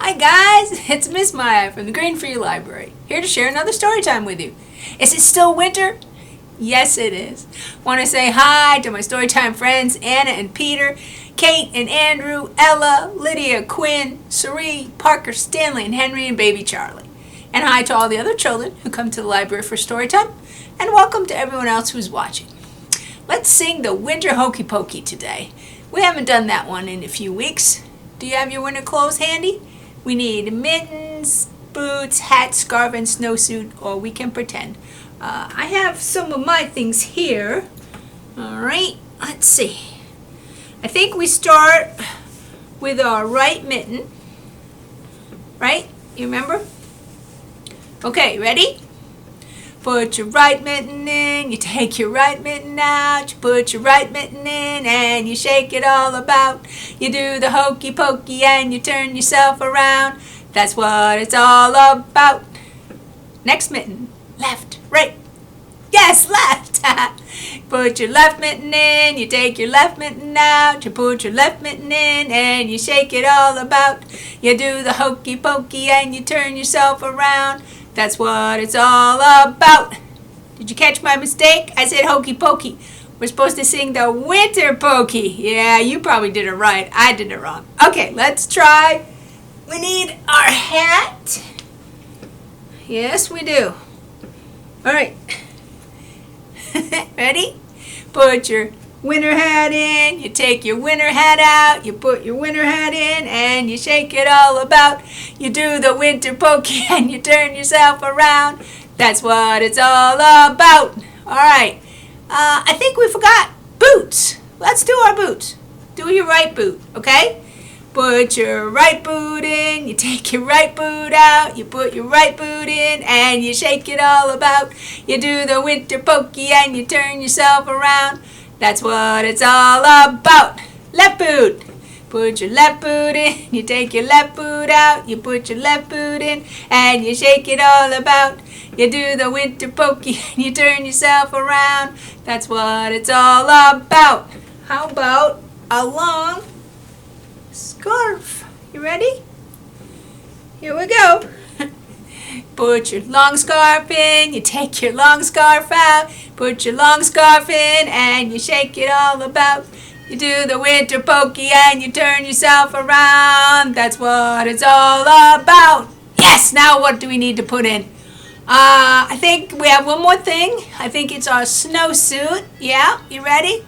Hi guys, it's Miss Maya from the Green Free Library, here to share another story time with you. Is it still winter? Yes, it is. Want to say hi to my story time friends Anna and Peter, Kate and Andrew, Ella, Lydia, Quinn, Cerie, Parker, Stanley, and Henry, and baby Charlie. And hi to all the other children who come to the library for story time, and welcome to everyone else who's watching. Let's sing the Winter Hokey Pokey today. We haven't done that one in a few weeks. Do you have your winter clothes handy? We need mittens, boots, hat, scarf, and snowsuit, or we can pretend. I have some of my things here. Alright, let's see. I think we start with our right mitten. Right? You remember? Okay, ready? Put your right mitten in, you take your right mitten out, you put your right mitten in and you shake it all about. You do the hokey pokey and you turn yourself around. That's what it's all about. Next mitten, left, right. Yes, left. Put your left mitten in, you take your left mitten out, you put your left mitten in and you shake it all about. You do the hokey pokey and you turn yourself around. That's what it's all about. Did you catch my mistake? I said hokey pokey. We're supposed to sing the Winter Pokey. Yeah, you probably did it right. I did it wrong. Okay, let's try. We need our hat. Yes, we do. All right. Ready? Put your winter hat in, you take your winter hat out, you put your winter hat in and you shake it all about. You do the winter pokey and you turn yourself around. That's what it's all about. Alright, I think we forgot boots. Let's do our boots. Do your right boot, okay? Put your right boot in, you take your right boot out, you put your right boot in and you shake it all about. You do the winter pokey and you turn yourself around. That's what it's all about. Left boot. Put your left boot in, you take your left boot out, you put your left boot in, and you shake it all about. You do the winter pokey and you turn yourself around. That's what it's all about. How about a long scarf? You ready? Here we go. Put your long scarf in, you take your long scarf out, put your long scarf in and you shake it all about. You do the winter pokey and you turn yourself around. That's what it's all about. Yes, now what do we need to put in? I think we have one more thing. I think it's our snowsuit. Yeah, you ready?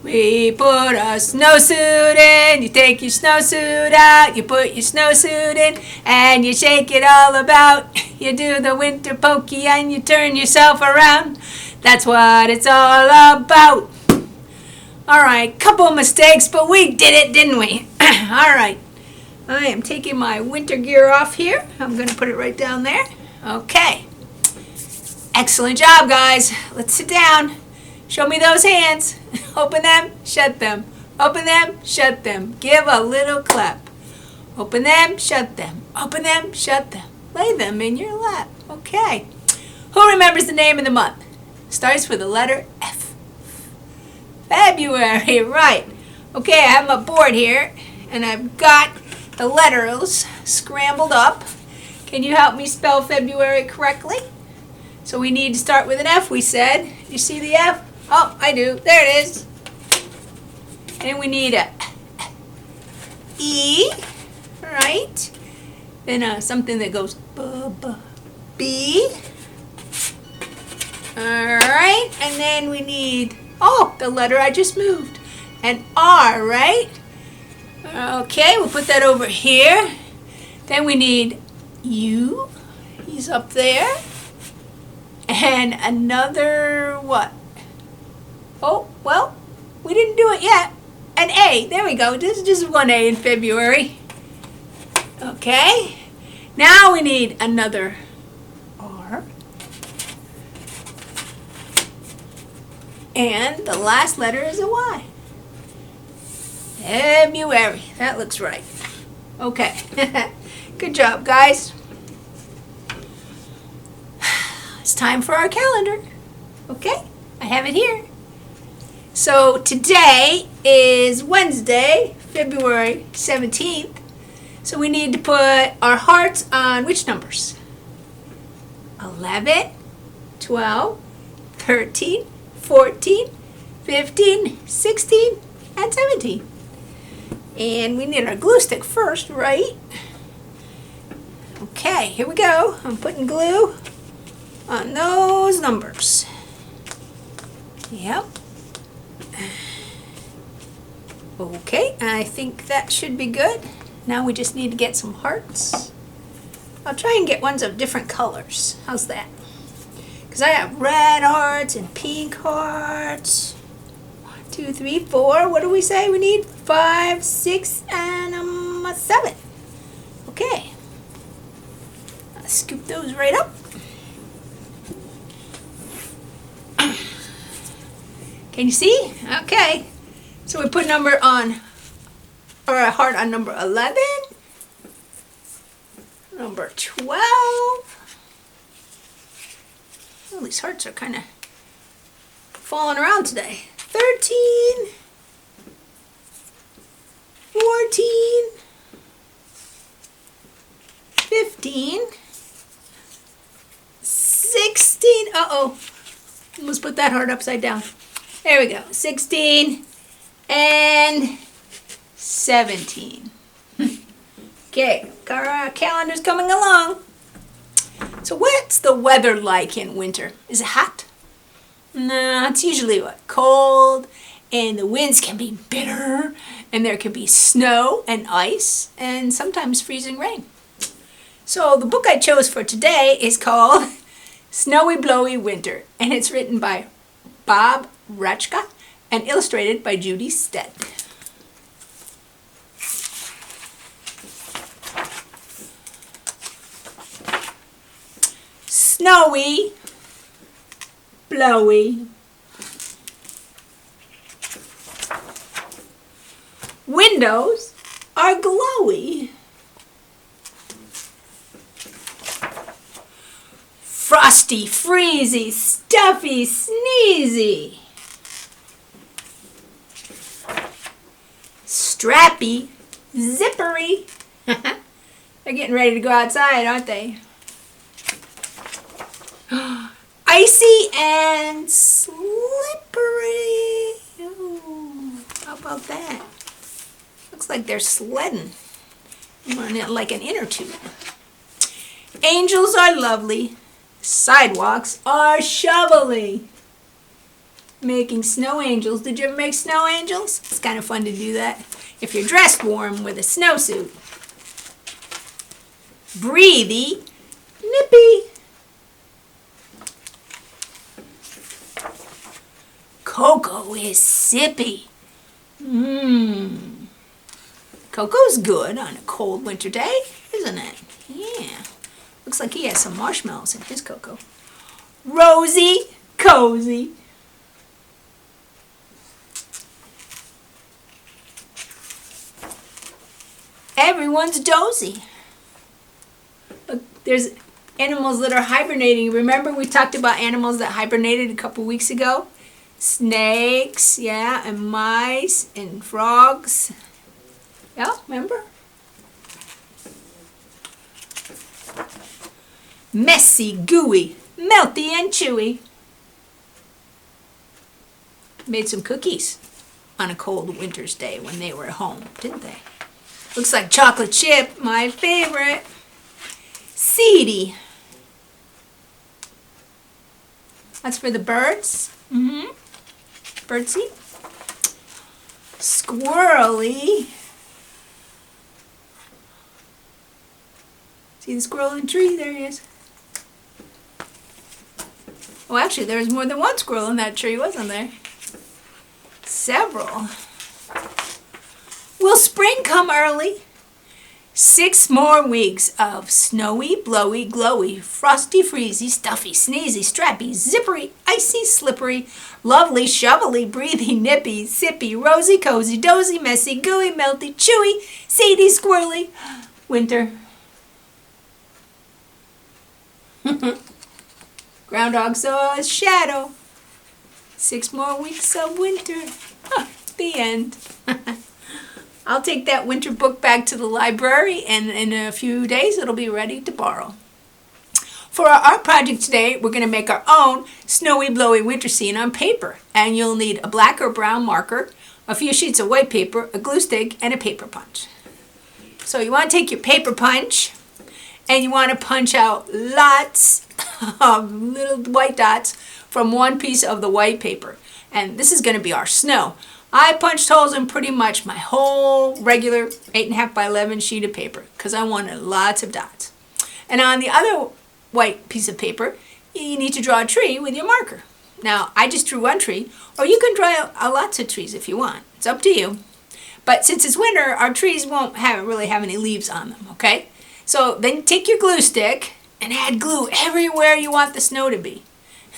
We put a snowsuit in, you take your snowsuit out, you put your snowsuit in, and you shake it all about. You do the winter pokey and you turn yourself around. That's what it's all about. Alright, couple of mistakes, but we did it, didn't we? Alright, I am taking my winter gear off here. I'm going to put it right down there. Okay. Excellent job, guys. Let's sit down. Show me those hands. Open them, shut them. Open them, shut them. Give a little clap. Open them, shut them. Open them, shut them. Lay them in your lap. Okay. Who remembers the name of the month? Starts with the letter F. February, right. Okay, I have my board here, and I've got the letters scrambled up. Can you help me spell February correctly? So we need to start with an F, we said. You see the F? Oh, I do. There it is. And we need a E, right? Then something that goes B. All right, and then we need, oh, the letter I just moved, an R, right? Okay, we'll put that over here. Then we need U. He's up there. And another what? Oh, well, we didn't do it yet. An A. There we go. This is just one A in February. Okay. Now we need another R. And the last letter is a Y. February. That looks right. Okay. Good job, guys. It's time for our calendar. Okay? I have it here. So today is Wednesday, February 17th. So we need to put our hearts on which numbers? 11, 12, 13, 14, 15, 16, and 17. And we need our glue stick first, right? Okay, here we go. I'm putting glue on those numbers. Yep. Okay, I think that should be good. Now we just need to get some hearts. I'll try and get ones of different colors. How's that? Because I have red hearts and pink hearts. 1, 2, 3, 4. What do we say we need? 5, 6, and 7. Okay. I'll scoop those right up. Can you see? Okay. So we put number on, or a heart on number 11, number 12. Oh, these hearts are kind of falling around today. 13, 14, 15, 16. Uh-oh. Almost put that heart upside down. There we go. 16 and 17. Okay, our calendar's coming along. So what's the weather like in winter? Is it hot? No, it's usually what? Cold, and the winds can be bitter, and there can be snow and ice, and sometimes freezing rain. So the book I chose for today is called Snowy Blowy Winter, and it's written by Bob Raczka and illustrated by Judy Stead. Snowy, blowy, windows are glowy, frosty, freezy, stuffy, sneezy, strappy, zippery. They're getting ready to go outside, aren't they? Icy and slippery. Ooh, how about that? Looks like they're sledding on it like an inner tube. Angels are lovely. Sidewalks are shovelly. Making snow angels. Did you ever make snow angels? It's kind of fun to do that if you're dressed warm with a snowsuit. Breathy, nippy. Cocoa is sippy. Cocoa's good on a cold winter day, isn't it? Yeah. Looks like he has some marshmallows in his cocoa. Rosy, cozy. Everyone's dozy. Look, there's animals that are hibernating. Remember we talked about animals that hibernated a couple weeks ago? Snakes, yeah, and mice and frogs. Yeah, remember? Messy, gooey, melty, and chewy. Made some cookies on a cold winter's day when they were at home, didn't they? Looks like chocolate chip, my favorite. Seedy. That's for the birds. Birdseed. Squirrely. See the squirrel in the tree? There he is. Oh, actually, there was more than one squirrel in that tree, wasn't there? Several. Will spring come early? 6 more weeks of snowy, blowy, glowy, frosty, freezy, stuffy, sneezy, strappy, zippery, icy, slippery, lovely, shovelly, breathy, nippy, sippy, rosy, cozy, dozy, messy, gooey, melty, chewy, seedy, squirrely, winter. Groundhog saw a shadow. 6 more weeks of winter. The end. I'll take that winter book back to the library, and in a few days it'll be ready to borrow. For our art project today, we're going to make our own snowy, blowy winter scene on paper. And you'll need a black or brown marker, a few sheets of white paper, a glue stick, and a paper punch. So you want to take your paper punch, and you want to punch out lots of little white dots from one piece of the white paper. And this is going to be our snow. I punched holes in pretty much my whole regular 8.5 by 11 sheet of paper because I wanted lots of dots. And on the other white piece of paper, you need to draw a tree with your marker. Now, I just drew one tree, or you can draw lots of trees if you want. It's up to you. But since it's winter, our trees won't really have any leaves on them, okay? So then take your glue stick and add glue everywhere you want the snow to be.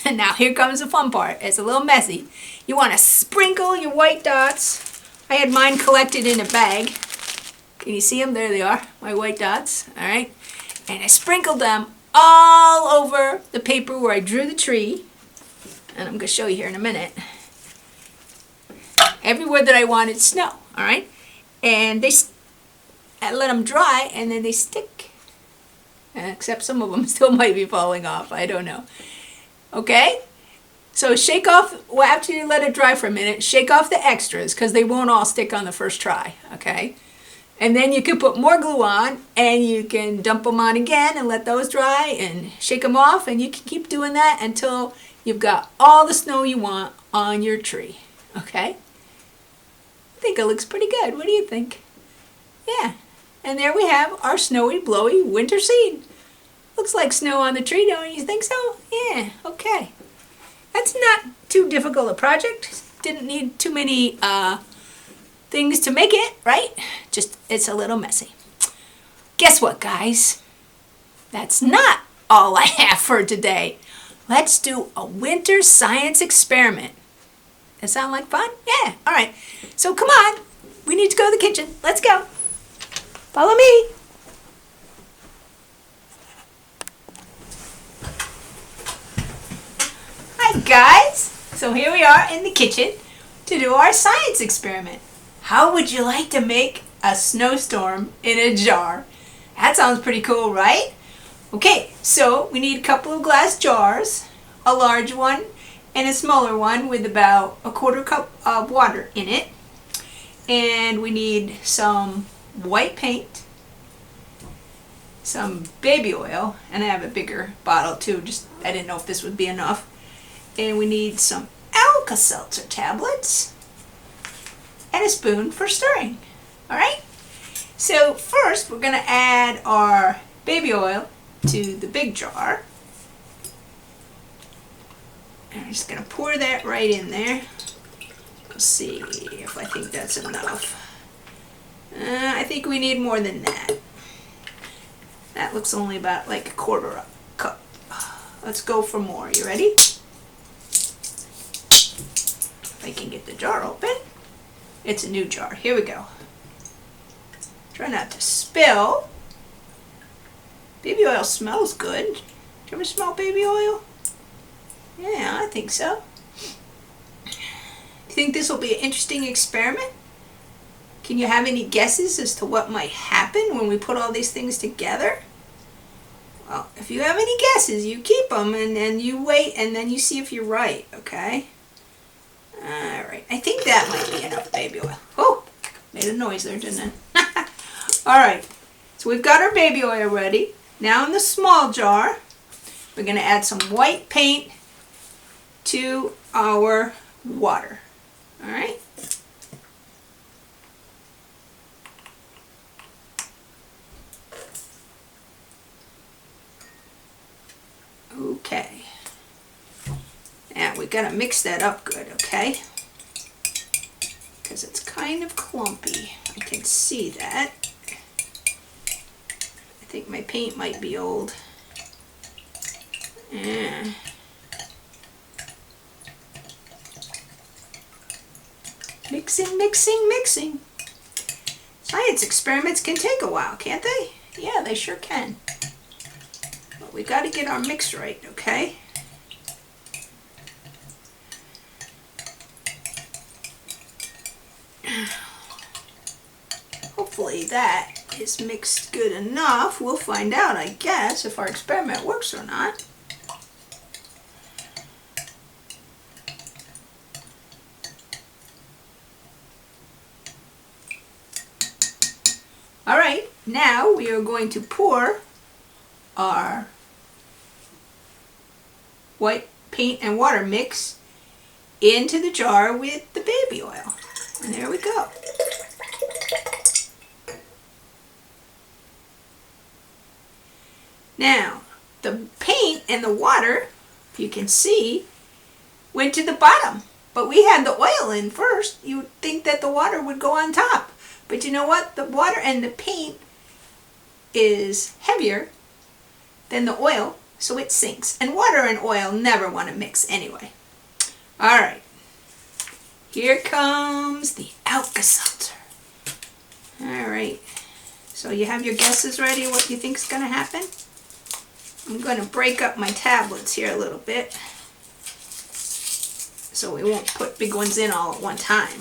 And now here comes the fun part. It's a little messy. You want to sprinkle your white dots. I had mine collected in a bag. Can you see them? There they are, my white dots. All right. And I sprinkled them all over the paper where I drew the tree. And I'm going to show you here in a minute. Everywhere that I wanted snow. All right. And I let them dry, and then they stick. Except some of them still might be falling off. I don't know. Okay? So shake off, well, after you let it dry for a minute, shake off the extras because they won't all stick on the first try. Okay? And then you can put more glue on, and you can dump them on again and let those dry and shake them off, and you can keep doing that until you've got all the snow you want on your tree. Okay? I think it looks pretty good. What do you think? Yeah. And there we have our snowy, blowy winter scene. Looks like snow on the tree, don't you think so? Yeah, okay. That's not too difficult a project. Didn't need too many things to make it, right? Just, it's a little messy. Guess what, guys? That's not all I have for today. Let's do a winter science experiment. That sound like fun? Yeah, all right. So come on. We need to go to the kitchen. Let's go. Follow me. Hi guys. So here we are in the kitchen to do our science experiment. How would you like to make a snowstorm in a jar? That sounds pretty cool, right? Okay, so we need a couple of glass jars, a large one and a smaller one with about a 1/4 cup of water in it. And we need some white paint, some baby oil, and I have a bigger bottle too, just I didn't know if this would be enough. And we need some Alka-Seltzer tablets and a spoon for stirring. All right? So first we're going to add our baby oil to the big jar. And I'm just going to pour that right in there. Let's see if I think that's enough. I think we need more than that. That looks only about like a 1/4 cup. Let's go for more. You ready? If I can get the jar open. It's a new jar. Here we go. Try not to spill. Baby oil smells good. Do you ever smell baby oil? Yeah, I think so. You think this will be an interesting experiment? Can you have any guesses as to what might happen when we put all these things together? Well, if you have any guesses, you keep them and then you wait and then you see if you're right, okay? Alright, I think that might be enough baby oil. Oh, made a noise there, didn't it? Alright, so we've got our baby oil ready. Now in the small jar, we're going to add some white paint to our water. Alright? Okay. Now we gotta mix that up good, okay? Because it's kind of clumpy. I can see that. I think my paint might be old. Yeah. Mixing, mixing, mixing. Science experiments can take a while, can't they? Yeah, they sure can. But we got to get our mix right, okay? hopefully that is mixed good enough. We'll find out, I guess, if our experiment works or not. All right, now we are going to pour our white paint and water mix into the jar with the baby oil. And there we go. Now, the paint and the water, if you can see, went to the bottom. But we had the oil in first. You would think that the water would go on top. But you know what? The water and the paint is heavier than the oil, so it sinks. And water and oil never want to mix anyway. All right. Here comes the Alka-Seltzer. All right. So you have your guesses ready what you think is going to happen? I'm going to break up my tablets here a little bit so we won't put big ones in all at one time.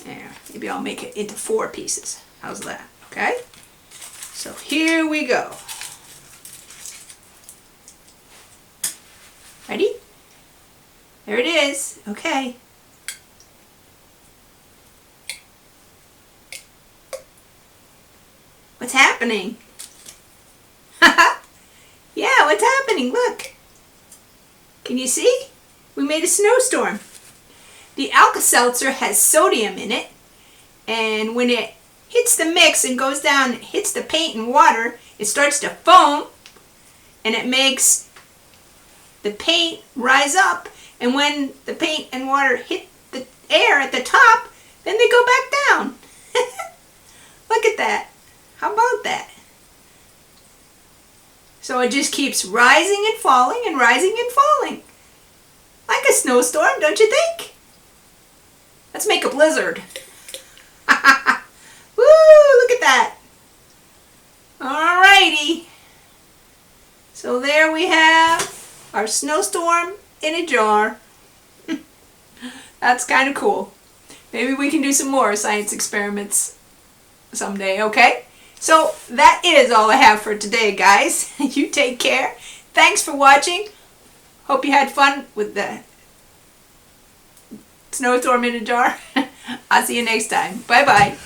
There, maybe I'll make it into 4 pieces. How's that? Okay? So here we go. Ready? There it is. Okay. What's happening? Yeah, what's happening? Look. Can you see? We made a snowstorm. The Alka-Seltzer has sodium in it, and when it hits the mix and goes down, it hits the paint and water, it starts to foam, and it makes the paint rise up, and when the paint and water hit the air at the top, then they go back down. Look at that. How about that? So it just keeps rising and falling and rising and falling. Like a snowstorm, don't you think? Let's make a blizzard. Woo, look at that. Alrighty. So there we have our snowstorm in a jar. That's kind of cool. Maybe we can do some more science experiments someday, okay? So that is all I have for today, guys. You take care. Thanks for watching. Hope you had fun with the snowstorm in a jar. I'll see you next time. Bye-bye.